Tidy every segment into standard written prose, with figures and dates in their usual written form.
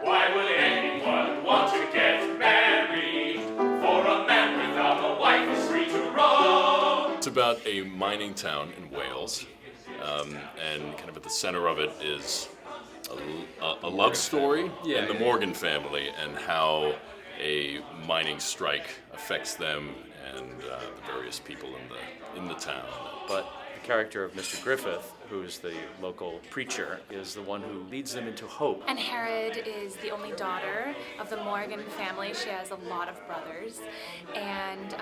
Why would anyone want to get married? For a man without a wife is free to roam. It's about a mining town in Wales, and kind of at the center of it is a love story in the Morgan family and how a mining strike affects them and the various people in the town. But the character of Mr. Griffith, who's the local preacher, is the one who leads them into hope. Angharad is the only daughter of the Morgan family. She has a lot of brothers, and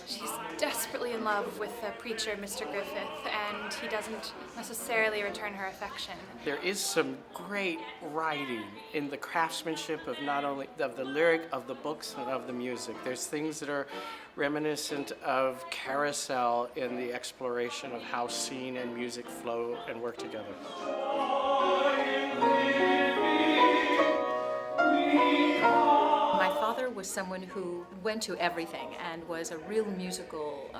she's desperately in love with the preacher, Mr. Griffith, and he doesn't necessarily return her affection. There is some great writing in the craftsmanship of not only of the lyric, of the books, and of the music. There's things that are reminiscent of Carousel in the exploration of how scene and music flow and work together. My father was someone who went to everything and was a real musical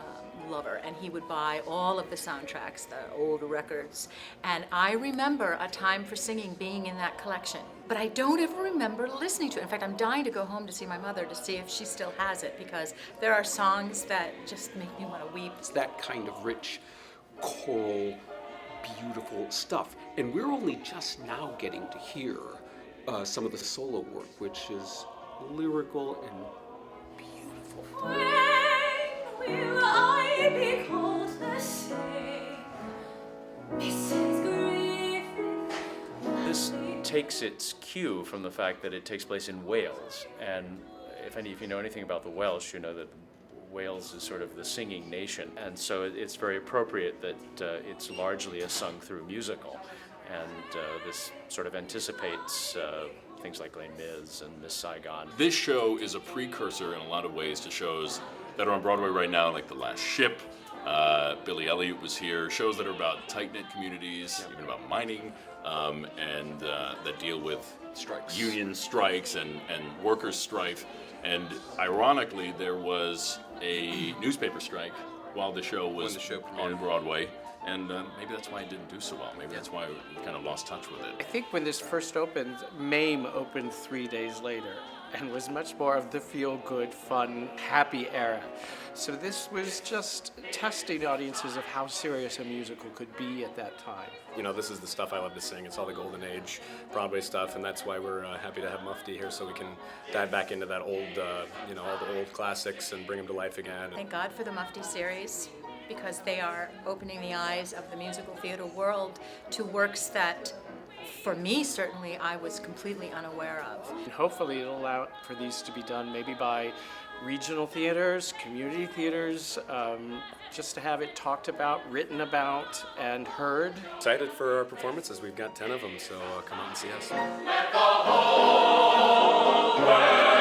lover, and he would buy all of the soundtracks, the old records. And I remember a time for singing being in that collection, but I don't ever remember listening to it. In fact, I'm dying to go home to see my mother to see if she still has it, because there are songs that just make me want to weep. It's that kind of rich, choral, beautiful stuff. And we're only just now getting to hear some of the solo work, which is lyrical and beautiful. When will I be called the same, Mrs. Griffith? This takes its cue from the fact that it takes place in Wales. And if you know anything about the Welsh, you know that Wales is sort of the singing nation. And so it's very appropriate that it's largely a sung-through musical. And this sort of anticipates things like Les Mis and Miss Saigon. This show is a precursor in a lot of ways to shows that are on Broadway right now, like The Last Ship. Billy Elliot was here. Shows that are about tight-knit communities, even about mining, and that deal with Strikes. union strikes and workers' strife. And ironically, there was a newspaper strike while the show was on Broadway. And maybe that's why it didn't do so well. Maybe that's why we kind of lost touch with it. I think when this first opened, MAME opened 3 days later and was much more of the feel-good, fun, happy era. So this was just testing audiences of how serious a musical could be at that time. You know, this is the stuff I love to sing. It's all the golden age Broadway stuff, and that's why we're happy to have Mufti here so we can dive back into that old, all the old classics and bring them to life again. Thank God for the Mufti series, because they are opening the eyes of the musical theater world to works that, for me certainly, I was completely unaware of. And hopefully it'll allow for these to be done maybe by regional theaters, community theaters, just to have it talked about, written about, and heard. Excited for our performances. We've got 10 of them, so come out and see us. Let the whole world